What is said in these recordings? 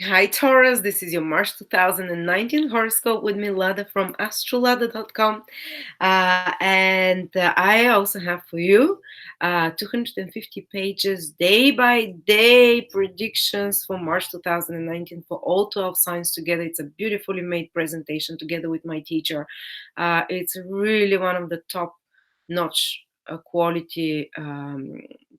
Hi Taurus, this is your March 2019 horoscope with me, Lada from astrolada.com. I also have for you 250 pages day by day predictions for March 2019 for all 12 signs together. It's a beautifully made presentation together with my teacher. It's really one of the top notch quality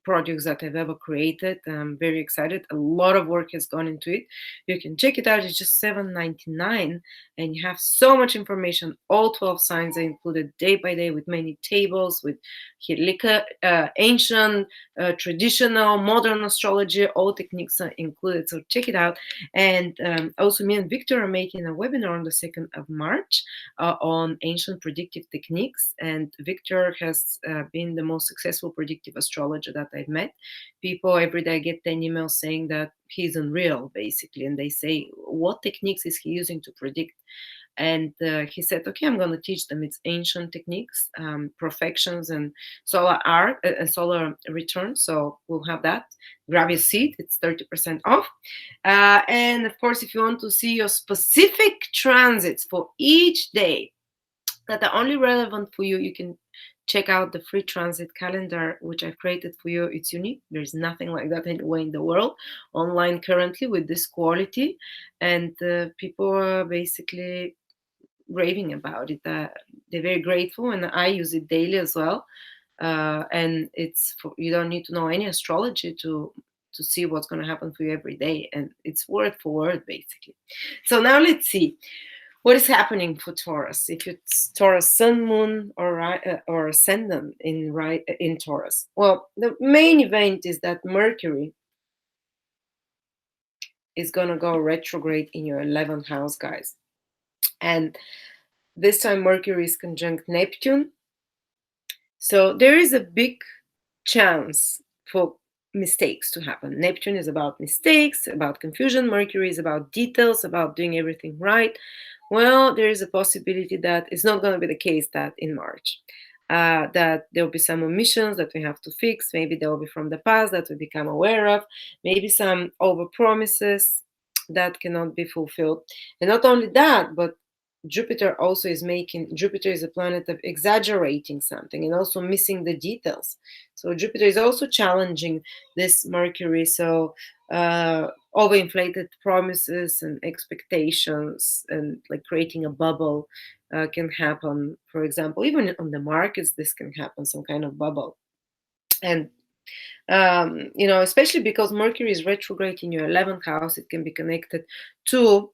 projects that I've ever created. I'm very excited. A lot of work has gone into it. You can check it out. It's just $7.99, and you have so much information. All 12 signs are included day by day with many tables, with ancient, traditional, modern astrology. All techniques are included. So check it out. And also, me and Victor are making a webinar on the 2nd of March on ancient predictive techniques. And Victor has been the most successful predictive astrologer that I've met. People every day get 10 emails saying that he's unreal, basically, and they say, what techniques is he using to predict? And he said, okay, I'm going to teach them. It's ancient techniques, perfections, and solar art and solar return. So we'll have that. Grab your seat. It's 30% off. And of course, if you want to see your specific transits for each day that are only relevant for you, you can check out the free transit calendar which I've created for you. It's unique. There's nothing like that anywhere in the world online currently with this quality, and people are basically raving about it. They're very grateful, and I use it daily as well. And it's for, you don't need to know any astrology to see what's going to happen for you every day, and it's word for word basically. So now let's see what is happening for Taurus. If it's Taurus Sun, Moon, or Ascendant in Taurus. Well, the main event is that Mercury is gonna go retrograde in your 11th house, guys, and this time Mercury is conjunct Neptune. So there is a big chance for mistakes to happen. Neptune is about mistakes, about confusion. Mercury is about details, about doing everything right. Well, there is a possibility that it's not going to be the case that in March. That there will be some omissions that we have to fix. Maybe they will be from the past that we become aware of. Maybe some over promises that cannot be fulfilled. And not only that, but Jupiter is a planet of exaggerating something and also missing the details. So Jupiter is also challenging this Mercury. So overinflated promises and expectations and like creating a bubble can happen. For example, even on the markets, this can happen, some kind of bubble. And especially because Mercury is retrograde in your 11th house, it can be connected to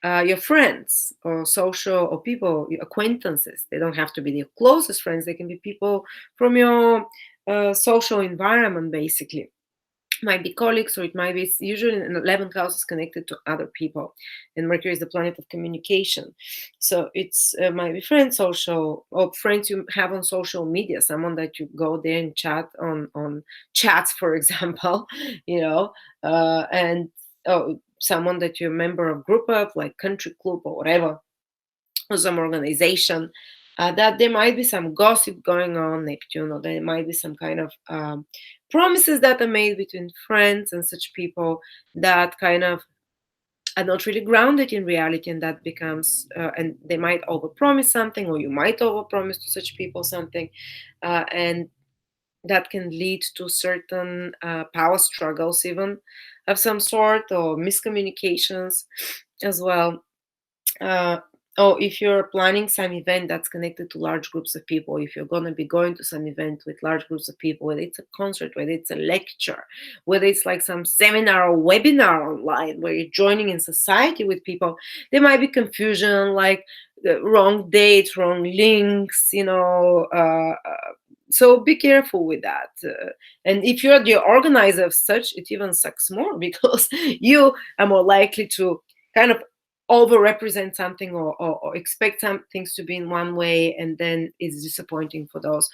your friends or social or people, your acquaintances. They don't have to be your closest friends. They can be people from your social environment, basically. Might be colleagues, or it might be usually an 11th house is connected to other people, and Mercury is the planet of communication. So it's might be friends, social, or friends you have on social media, someone that you go there and chat on chats, for example, and someone that you're a member of group of, like country club or whatever, or some organization. That there might be some gossip going on, Neptune, or there might be some kind of promises that are made between friends and such people that kind of are not really grounded in reality, and that becomes and they might overpromise something, or you might overpromise to such people something, and that can lead to certain power struggles, even of some sort, or miscommunications as well. uh, or if you're planning some event that's connected to large groups of people, if you're going to be going to some event with large groups of people, whether it's a concert, whether it's a lecture, whether it's like some seminar or webinar online where you're joining in society with people, there might be confusion, like the wrong dates, wrong links, so be careful with that. And if you're the organizer of such, it even sucks more because you are more likely to kind of overrepresent something, or expect some things to be in one way, and then it's disappointing for those.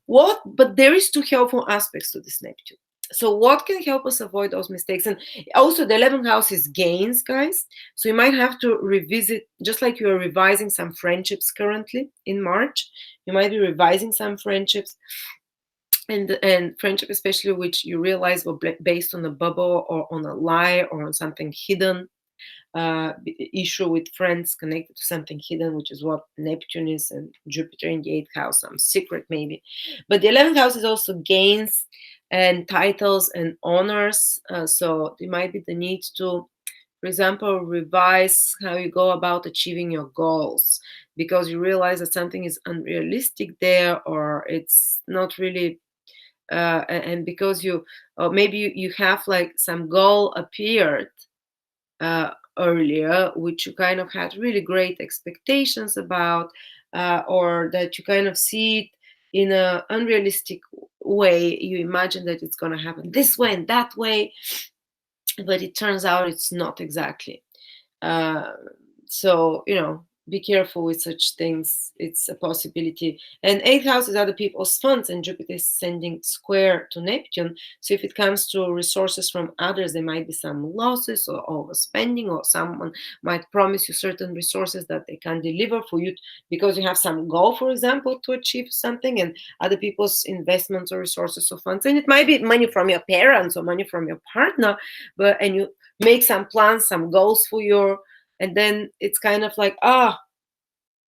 But there is two helpful aspects to this Neptune. So what can help us avoid those mistakes? And also the 11th house is gains, guys. So you might have to revisit, just like you are revising some friendships currently in March, you might be revising some friendships. and friendship, especially which you realize were based on a bubble or on a lie or on something hidden. Issue with friends connected to something hidden, which is what Neptune is, and Jupiter in the eighth house, some secret maybe. But the 11th house is also gains and titles and honors. So there might be the need to, for example, revise how you go about achieving your goals, because you realize that something is unrealistic there, or it's not really and because you, or maybe you have like some goal appeared uh, earlier, which you kind of had really great expectations about, or that you kind of see it in an unrealistic way. You imagine that it's going to happen this way and that way, but it turns out it's not exactly. Uh, so, be careful with such things. It's a possibility. And eighth house is other people's funds, and Jupiter is sending square to Neptune. So if it comes to resources from others, there might be some losses or overspending, or someone might promise you certain resources that they can deliver for you because you have some goal, for example, to achieve something, and other people's investments or resources or funds. And it might be money from your parents or money from your partner, and you make some plans, some goals for your, and then it's kind of like,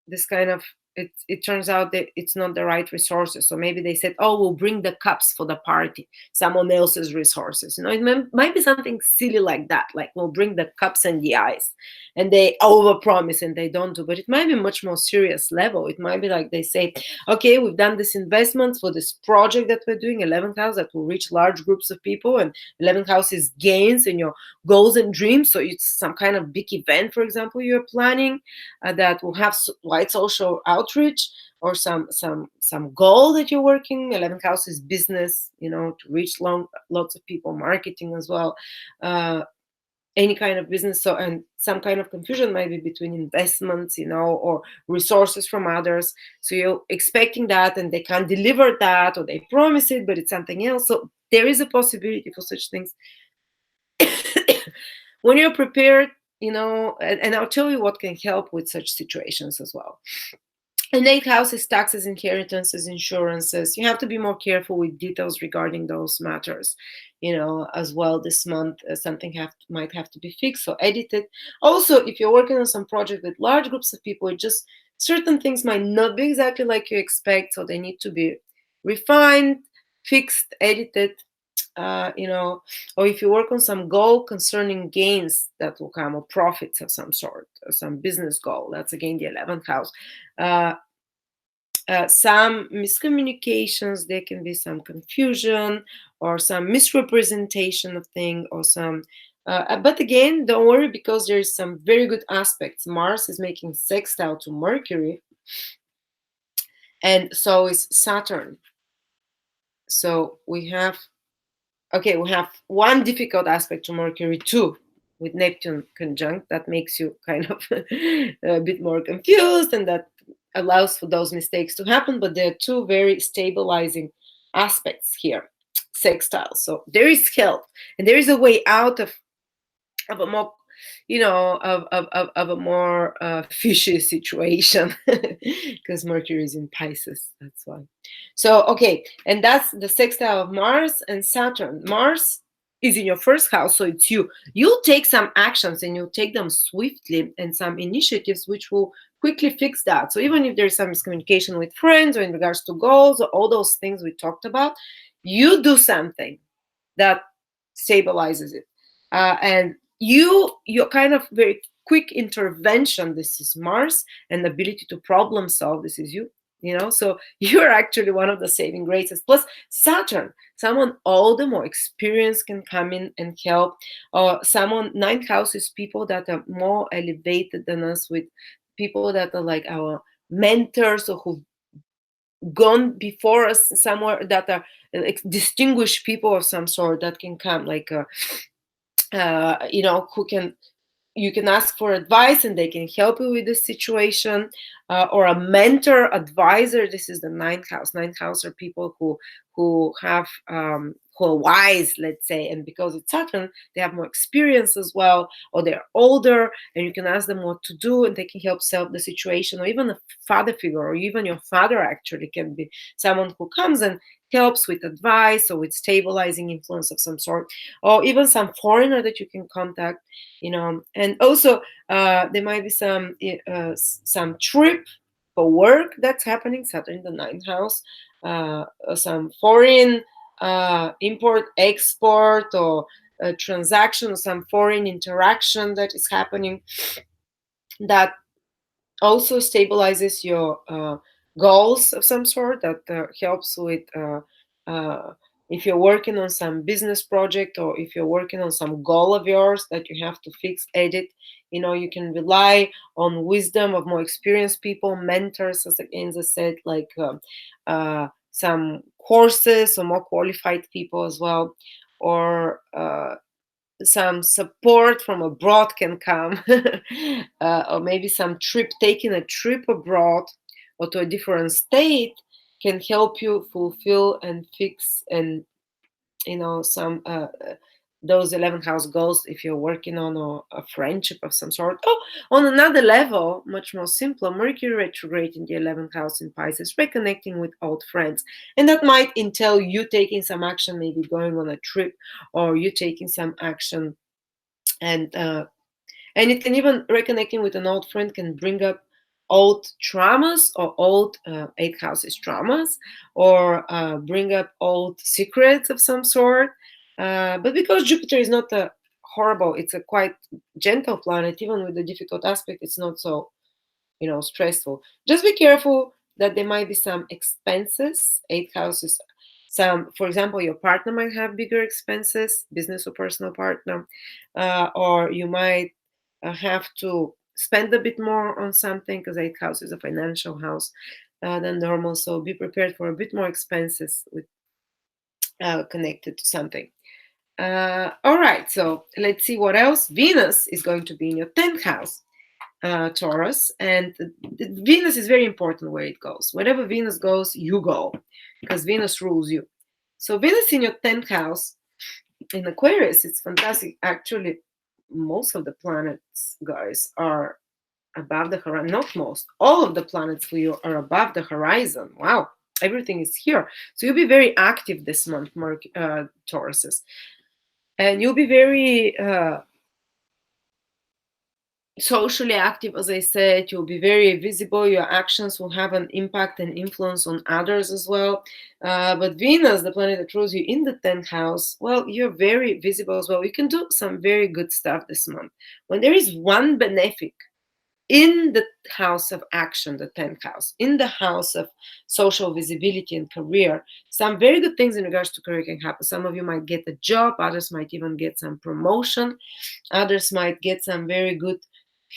this kind of, it turns out that it's not the right resources. So maybe they said, oh, we'll bring the cups for the party, someone else's resources. It might be something silly like that, like we'll bring the cups and the ice, and they overpromise and they don't do. But it might be much more serious level. It might be like they say, okay, we've done this investment for this project that we're doing, 11th house, that will reach large groups of people, and 11th house is gains and your goals and dreams. So it's some kind of big event, for example, you're planning, that will have wide social outreach, or some goal that you're working. 11th house is business, to reach lots of people, marketing as well, any kind of business. So, and some kind of confusion might be between investments, or resources from others. So you're expecting that and they can't deliver that, or they promise it but it's something else. So there is a possibility for such things. When you're prepared, and I'll tell you what can help with such situations as well. And eighth house is taxes, inheritances, insurances. You have to be more careful with details regarding those matters, as well this month. Something might have to be fixed or edited. Also, if you're working on some project with large groups of people, it just certain things might not be exactly like you expect, so they need to be refined, fixed, edited. Or if you work on some goal concerning gains that will come, or profits of some sort, or some business goal, that's again the 11th house. Some miscommunications, there can be some confusion or some misrepresentation of thing, or some but again, don't worry, because there's some very good aspects. Mars is making sextile to Mercury, and so is Saturn. So we have one difficult aspect to Mercury too, with Neptune conjunct, that makes you kind of a bit more confused, and that allows for those mistakes to happen. But there are two very stabilizing aspects here, sextiles. So there is help, and there is a way out of a more, of a more fishy situation, because Mercury is in Pisces, that's why. So okay, and that's the sextile of Mars and Saturn. Mars is in your first house, so it's you'll take some actions, and you'll take them swiftly, and some initiatives which will quickly fix that. So even if there's some miscommunication with friends, or in regards to goals, or all those things we talked about, you do something that stabilizes it, and your kind of very quick intervention, this is Mars, and the ability to problem solve, this is so you're actually one of the saving graces. Plus Saturn, someone older, more experienced, can come in and help, or someone, ninth house is people that are more elevated than us, with people that are like our mentors, or who've gone before us somewhere, that are distinguished people of some sort, that can come, like who can, you can ask for advice and they can help you with this situation, or a mentor, advisor. This is the ninth house. Ninth house are people who have who are wise, let's say, and because it's Saturn, they have more experience as well, or they're older, and you can ask them what to do, and they can help solve the situation. Or even a father figure, or even your father actually can be someone who comes and helps with advice or with stabilizing influence of some sort, or even some foreigner that you can contact, and also there might be some trip for work that's happening, Saturn in the ninth house, some foreign import export, or a transaction, or some foreign interaction that is happening, that also stabilizes your goals of some sort, that helps with if you're working on some business project, or if you're working on some goal of yours that you have to fix, edit, you can rely on wisdom of more experienced people, mentors, as Enza said, like some courses or more qualified people as well, or some support from abroad can come, or maybe some trip, taking a trip abroad or to a different state can help you fulfill and fix, and some those 11th house goals if you're working on a friendship of some sort. Oh, on another level, much more simpler, Mercury retrograde in the 11th house in Pisces, reconnecting with old friends, and that might entail you taking some action, maybe going on a trip, or you taking some action, and it can even, reconnecting with an old friend can bring up old traumas, or old eighth houses traumas, or bring up old secrets of some sort. But because Jupiter is not a horrible, it's a quite gentle planet, even with the difficult aspect, it's not so stressful. Just be careful that there might be some expenses. Eighth houses, some, for example, your partner might have bigger expenses, business or personal partner, or you might have to spend a bit more on something, because eighth house is a financial house than normal. So be prepared for a bit more expenses with connected to something. All right, so let's see what else. Venus is going to be in your 10th house, Taurus, and Venus is very important where it goes. Wherever Venus goes, you go, because Venus rules you. So Venus in your 10th house in Aquarius, it's fantastic. Actually, most of the planets, guys, are above the horizon. Not most, all of the planets for you are above the horizon. Wow, everything is here. So you'll be very active this month, Tauruses, and you'll be very socially active. As I said, you'll be very visible. Your actions will have an impact and influence on others as well. But Venus, the planet that rules you in the 10th house, well, you're very visible as well. You can do some very good stuff this month. When there is one benefic in the house of action, the 10th house, in the house of social visibility and career, some very good things in regards to career can happen. Some of you might get a job, others might even get some promotion, others might get some very good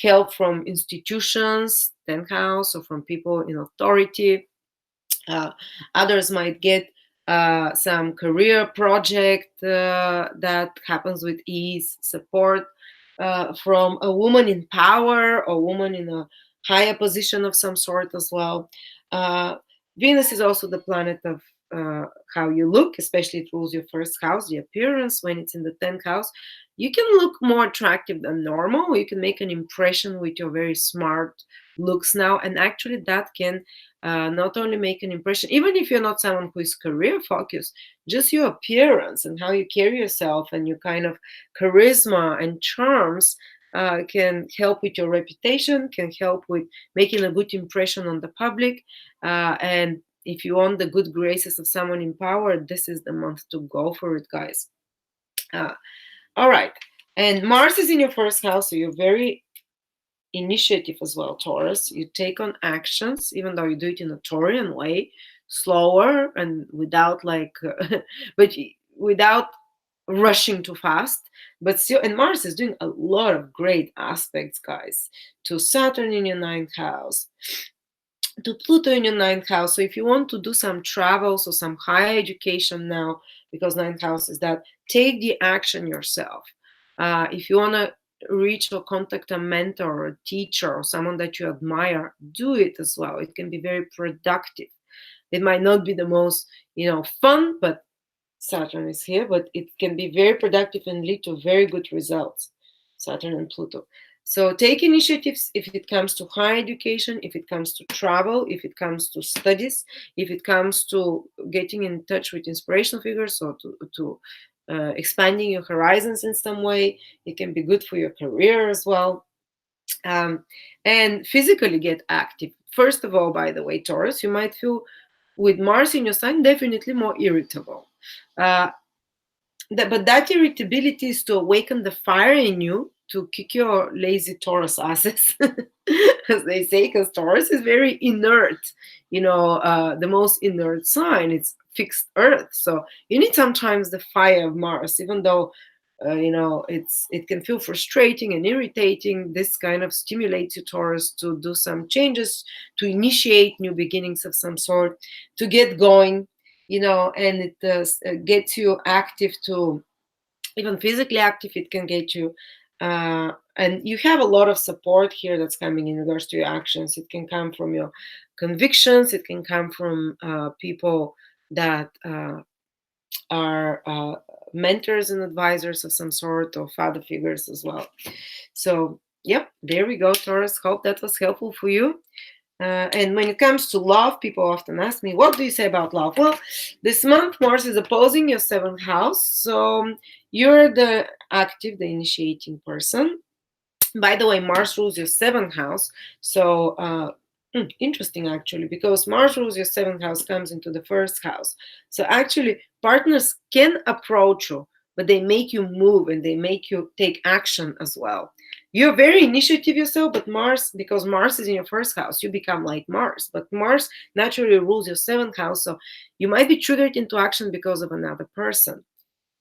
help from institutions, 10th house, or from people in authority. Others might get some career project that happens with ease, support from a woman in power, or woman in a higher position of some sort as well. Venus is also the planet of how you look, especially it rules your first house, the appearance. When it's in the 10th house, you can look more attractive than normal. You can make an impression with your very smart looks now, and actually that can not only make an impression, even if you're not someone who is career focused, just your appearance and how you carry yourself and your kind of charisma and charms can help with your reputation, can help with making a good impression on the public. And if you want the good graces of someone in power, this is the month to go for it, guys. All right. And Mars is in your first house, so you're very initiative as well, Taurus. You take on actions, even though you do it in a Taurian way, slower and without but without rushing too fast. But still, and Mars is doing a lot of great aspects, guys, to Saturn in your 9th house, to Pluto in your 9th house. So if you want to do some travels or some higher education now, because 9th house is that, take the action yourself. If you want to reach or contact a mentor or a teacher or someone that you admire, do it as well. It can be very productive. It might not be the most, fun, but Saturn is here, but it can be very productive and lead to very good results. Saturn and Pluto. So take initiatives if it comes to higher education, if it comes to travel, if it comes to studies, if it comes to getting in touch with inspirational figures, or to expanding your horizons in some way. It can be good for your career as well. um, and physically get active. First of all, by the way, Taurus, you might feel with Mars in your sign definitely more irritable. Uh, but that irritability is to awaken the fire in you to kick your lazy Taurus asses, as they say, because Taurus is very inert. The most inert sign. It's fixed Earth, so you need sometimes the fire of Mars, even though it can feel frustrating and irritating. This kind of stimulates you, Taurus, to do some changes, to initiate new beginnings of some sort, to get going. And it gets you active, to even physically active. It can get you, and you have a lot of support here that's coming in regards to your actions. It can come from your convictions. It can come from people that are mentors and advisors of some sort, or father figures as well. So, yep, there we go, Taurus. Hope that was helpful for you. And when it comes to love, people often ask me, what do you say about love? Well, this month Mars is opposing your seventh house. So you're the active, the initiating person. By the way, Mars rules your seventh house. So interesting, actually, because Mars rules your seventh house, comes into the first house. So actually, partners can approach you, but they make you move and they make you take action as well. You're very initiative yourself, but Mars, because Mars is in your first house, you become like Mars. But Mars naturally rules your seventh house, so you might be triggered into action because of another person.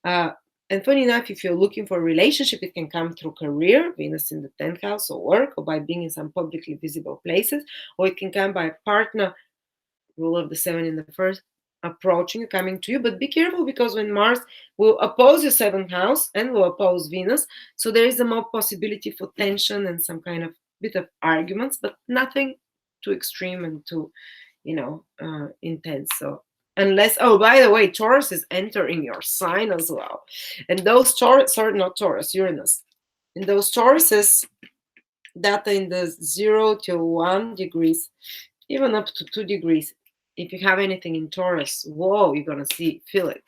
Uh, and funny enough, if you're looking for a relationship, it can come through career, Venus in the 10th house, or work, or by being in some publicly visible places, or it can come by a partner, rule of the seven in the first, approaching you, coming to you. But be careful, because when Mars will oppose your seventh house and will oppose Venus, so there is a more possibility for tension and some kind of bit of arguments, but nothing too extreme and too, intense. So unless, oh, by the way, Taurus is entering your sign as well, and those Taurus, sorry, not Taurus, Uranus, and those Tauruses that are in the 0 to 1 degrees, even up to 2 degrees. If you have anything in Taurus, whoa, you're gonna feel it,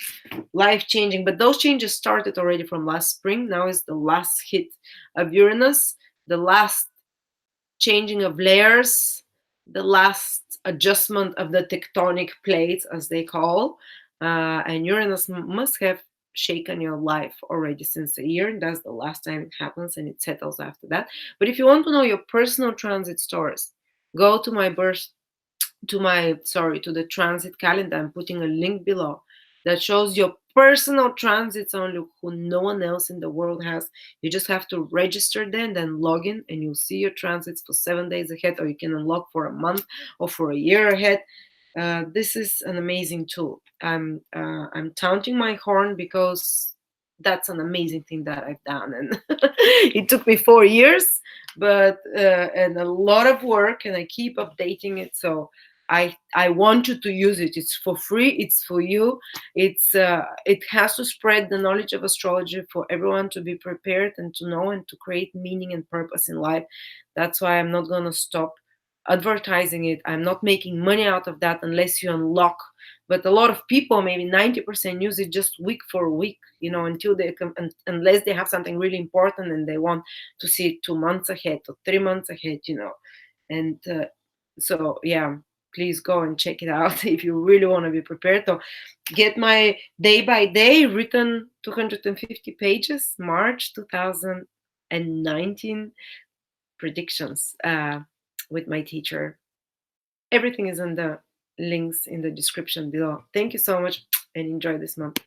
life changing. But those changes started already from last spring. Now is the last hit of Uranus, the last changing of layers, the last adjustment of the tectonic plates, as they call. And Uranus must have shaken your life already since a year. And that's the last time it happens, and it settles after that. But if you want to know your personal transit stories, go to my birth to the transit calendar. I'm putting a link below that shows your personal transits only, who no one else in the world has. You just have to register there and then log in, and you'll see your transits for 7 days ahead, or you can unlock for a month or for a year ahead. This is an amazing tool. I'm touting my horn, because that's an amazing thing that I've done, and it took me 4 years, but and a lot of work, and I keep updating it. So I want you to use it. It's for free. It's for you. It has to spread the knowledge of astrology for everyone to be prepared and to know and to create meaning and purpose in life. That's why I'm not gonna stop advertising it. I'm not making money out of that unless you unlock. But a lot of people, maybe 90%, use it just week for week, until they come, unless they have something really important and they want to see it 2 months ahead or 3 months ahead. And so, yeah, please go and check it out if you really want to be prepared. So get my day by day written 250 pages, March 2019 predictions with my teacher. Everything is in the links in the description below. Thank you so much, and enjoy this month.